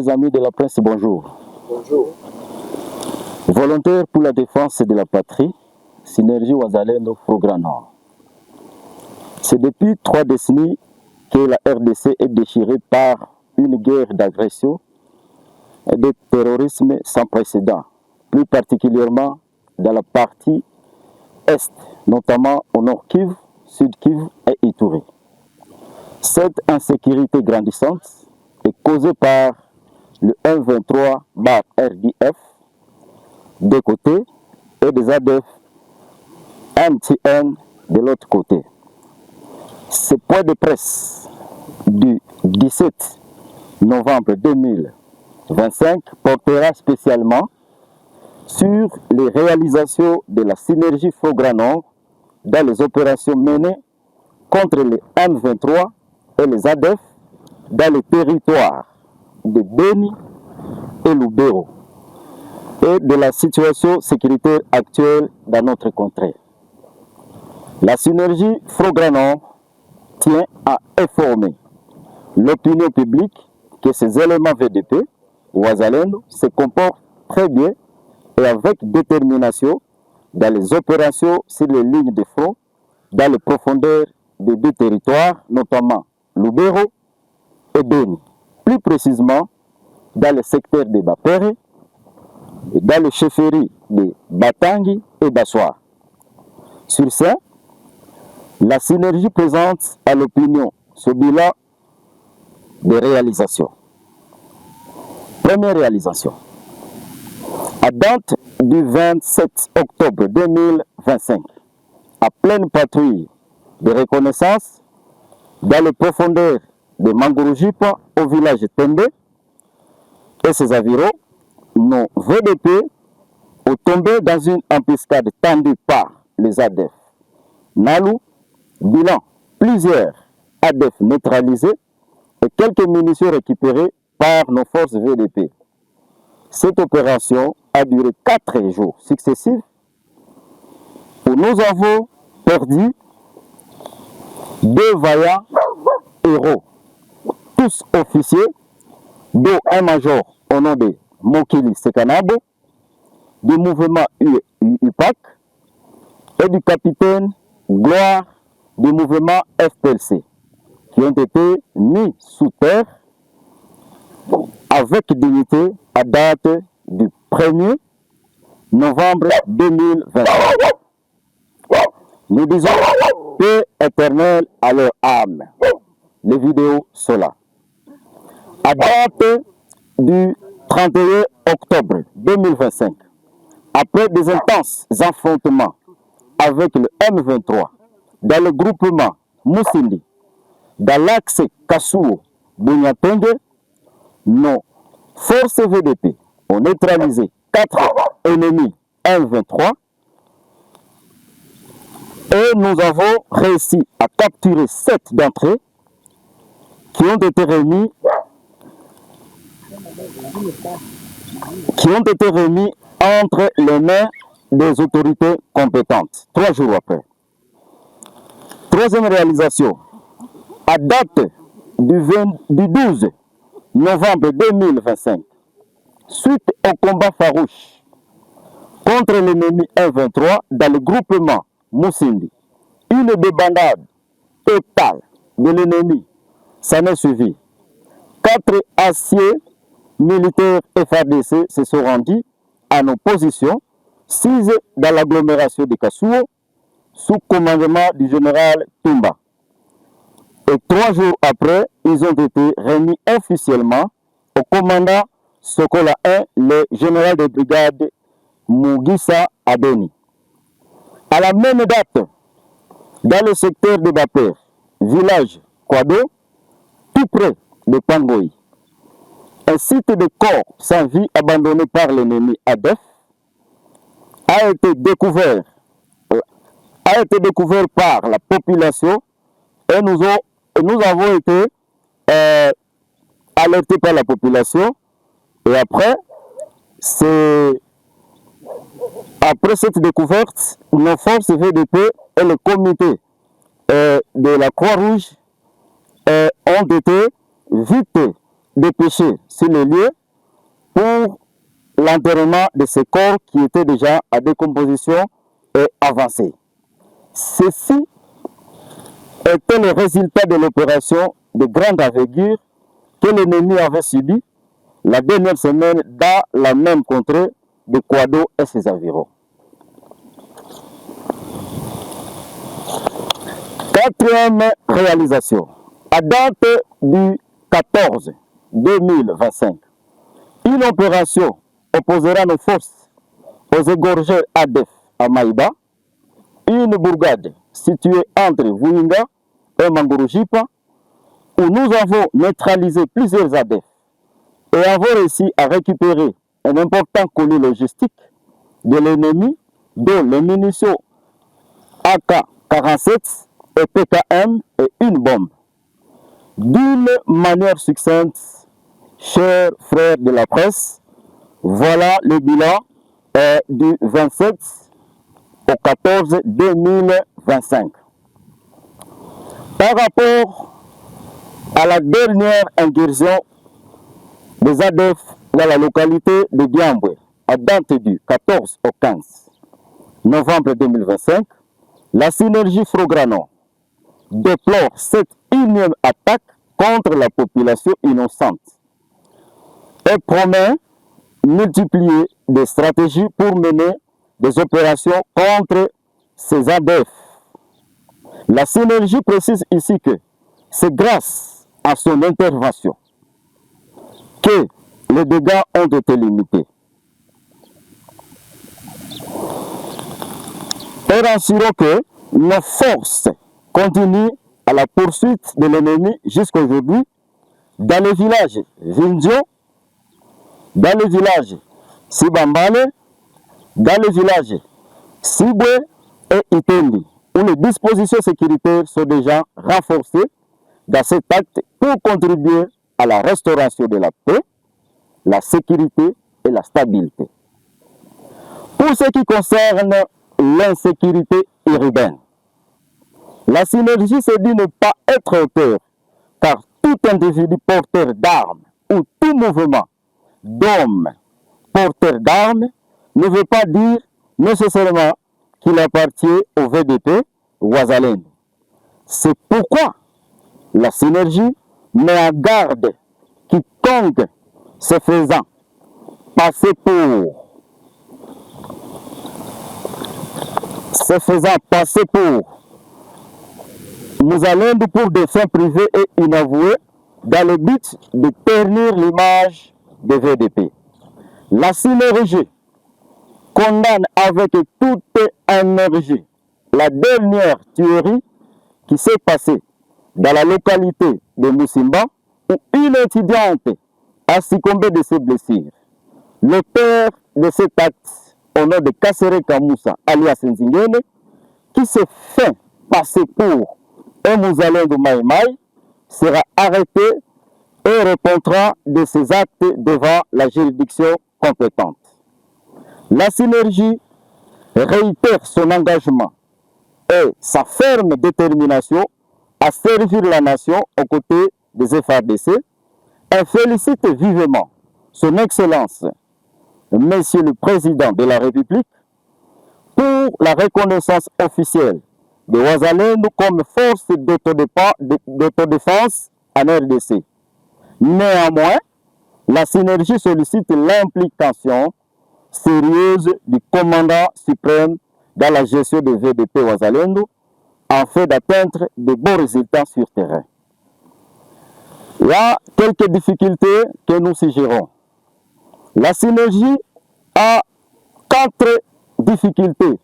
Chers amis de la presse, bonjour. Bonjour. Volontaires pour la défense de la patrie, Synergie Wazalendo Front Nord. C'est depuis 3 décennies que la RDC est déchirée par une guerre d'agression et de terrorisme sans précédent, plus particulièrement dans la partie Est, notamment au Nord Kivu, Sud Kivu et Ituri. Cette insécurité grandissante est causée par le M23-RDF d'un côté et des ADF MTN de l'autre côté. Ce point de presse du 17 novembre 2025 portera spécialement sur les réalisations de la synergie Front Nord dans les opérations menées contre les M23 et les ADF dans les territoires de Beni et Lubero et de la situation sécuritaire actuelle dans notre contrée. La synergie Front Nord tient à informer l'opinion publique que ces éléments VDP ou Wazalendo se comportent très bien et avec détermination dans les opérations sur les lignes de front dans les profondeurs des deux territoires, notamment Lubero et Beni. Plus précisément, dans le secteur de Bapere et dans le chefferie de Batangi et Bassoir. Sur ce, la synergie présente à l'opinion ce bilan de réalisation. Première réalisation. À date du 27 octobre 2025, à pleine patrouille de reconnaissance dans les profondeurs de Mangurujipa au village Tembe et ses environs, nos VDP ont tombé dans une embuscade tendue par les ADF. Nalu, bilan, plusieurs ADF neutralisés et quelques munitions récupérées par nos forces VDP. Cette opération a duré 4 jours successifs où nous avons perdu 2 vaillants héros, tous officiers, dont un major au nom de Mokili Sekanabo, du mouvement UPAC et du capitaine Gloire du mouvement FPLC, qui ont été mis sous terre avec dignité à date du 1er novembre 2020. Nous disons paix éternelle à leur âme. Les vidéos sont là. À date du 31 octobre 2025, après des intenses affrontements avec le M23 dans le groupement Moussindi, dans l'axe Kassouo-Bunyatenge, nos forces VDP ont neutralisé 4 ennemis M23 et nous avons réussi à capturer 7 d'entre eux qui ont été remis entre les mains des autorités compétentes 3 jours après. Troisième réalisation, à date du 12 novembre 2025, suite au combat farouche contre l'ennemi M23 dans le groupement Moussindi, une débandade totale de l'ennemi s'en est suivie. 4 aciers militaires FARDC se sont rendus à nos positions, 6 dans l'agglomération de Kassouo, sous commandement du général Tumba. Et 3 jours après, ils ont été remis officiellement au commandant Sokola 1, le général de brigade Mugisa Abeni. À la même date, dans le secteur de Baper, village Kwado, tout près de Pangoï, un site de corps sans vie abandonné par l'ennemi ADF a été découvert par la population et nous avons été alertés par la population. Et après cette découverte, nos forces VDP et le comité de la Croix-Rouge ont été vite dépêchés sur les lieux pour l'enterrement de ces corps qui étaient déjà à décomposition et avancée. Ceci était le résultat de l'opération de grande envergure que l'ennemi avait subie la dernière semaine dans la même contrée de Kouado et ses environs. Quatrième réalisation. À date du 14-2025, une opération opposera nos forces aux égorgés ADF à Maïba, une bourgade située entre Vouinga et Mangurujipa, où nous avons neutralisé plusieurs ADF et avons réussi à récupérer un important colis logistique de l'ennemi, dont les munitions AK-47 et PKM et une bombe. D'une manière succincte, chers frères de la presse, voilà le bilan du 27 au 14 2025. Par rapport à la dernière incursion des ADF dans la localité de Diamboué, à date du 14 au 15 novembre 2025, la synergie Frogranon déplore cette énième attaque contre la population innocente et promet multiplier des stratégies pour mener des opérations contre ces ADF. La synergie précise ici que c'est grâce à son intervention que les dégâts ont été limités. Et rassurons que nos forces continuent à la poursuite de l'ennemi jusqu'aujourd'hui dans les villages Vindio, dans le village Sibambale, dans le village Sibwe et Itendi, où les dispositions sécuritaires sont déjà renforcées dans cet acte pour contribuer à la restauration de la paix, la sécurité et la stabilité. Pour ce qui concerne l'insécurité urbaine, la synergie se dit ne pas être auteur, car tout individu porteur d'armes ou tout mouvement d'hommes porteurs d'armes ne veut pas dire nécessairement qu'il appartient au VDP ou à Zalendo. C'est pourquoi la synergie met en garde quiconque se faisant passer pour Mouzalendo pour des fins privées et inavouées dans le but de ternir l'image de VDP. La synergie condamne avec toute énergie la dernière tuerie qui s'est passée dans la localité de Moussimba où une étudiante a succombé de ses blessures. L'auteur de cet acte, au nom de Kassere Kamoussa, alias Nzingene, qui s'est fait passer pour un Mouzalendo Maïmaï, sera arrêté et répondra de ses actes devant la juridiction compétente. La synergie réitère son engagement et sa ferme détermination à servir la nation aux côtés des FARDC et félicite vivement son Excellence, Monsieur le Président de la République, pour la reconnaissance officielle de Ouazalendo comme force d'autodéfense en RDC. Néanmoins, la synergie sollicite l'implication sérieuse du commandant suprême dans la gestion de VDP Ouazalendo afin d'atteindre de bons résultats sur terrain. Il y a quelques difficultés que nous suggérons. La synergie a 4 difficultés.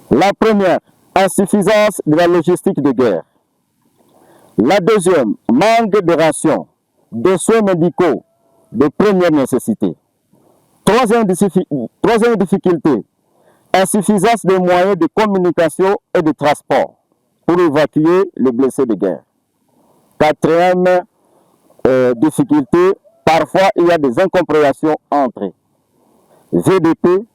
La première, insuffisance de la logistique de guerre. La deuxième, manque de rations, de soins médicaux de première nécessité. Troisième difficulté, insuffisance des moyens de communication et de transport pour évacuer les blessés de guerre. Quatrième difficulté, parfois il y a des incompréhensions entre VDP,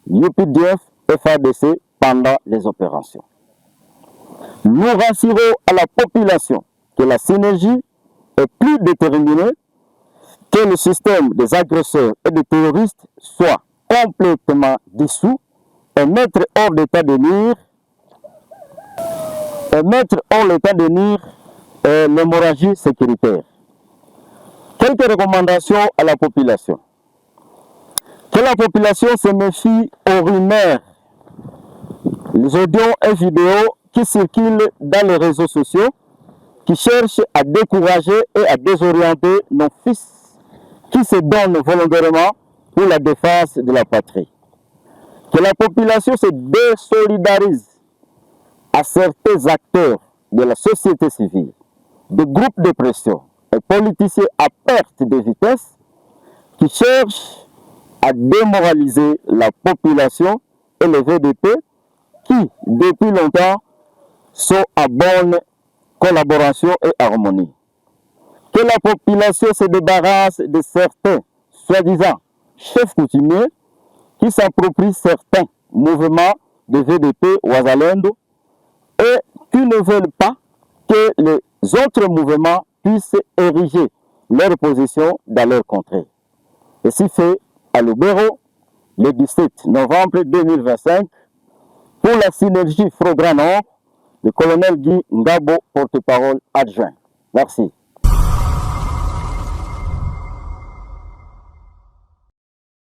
UPDF et FARDC pendant les opérations. Nous rassurons à la population que la synergie est plus déterminée que le système des agresseurs et des terroristes soit complètement dissous et mettre hors d'état de nuire l'hémorragie sécuritaire. Quelques recommandations à la population. Que la population se méfie aux rumeurs, les audios et vidéos qui circulent dans les réseaux sociaux, qui cherchent à décourager et à désorienter nos fils qui se donnent volontairement pour la défense de la patrie. Que la population se désolidarise à certains acteurs de la société civile, de groupes de pression et politiciens à perte de vitesse qui cherchent à démoraliser la population et les VDP qui, depuis longtemps, sont à bonne collaboration et harmonie. Que la population se débarrasse de certains, soi-disant, chefs coutumiers qui s'approprient certains mouvements de VDP ou Wazalendo et qui ne veulent pas que les autres mouvements puissent ériger leur position dans leur contrée. Ceci fait à Lubero le 17 novembre 2025 pour la synergie Fro-Grand Nord, le colonel Guy Ngabo, porte-parole adjoint. Merci.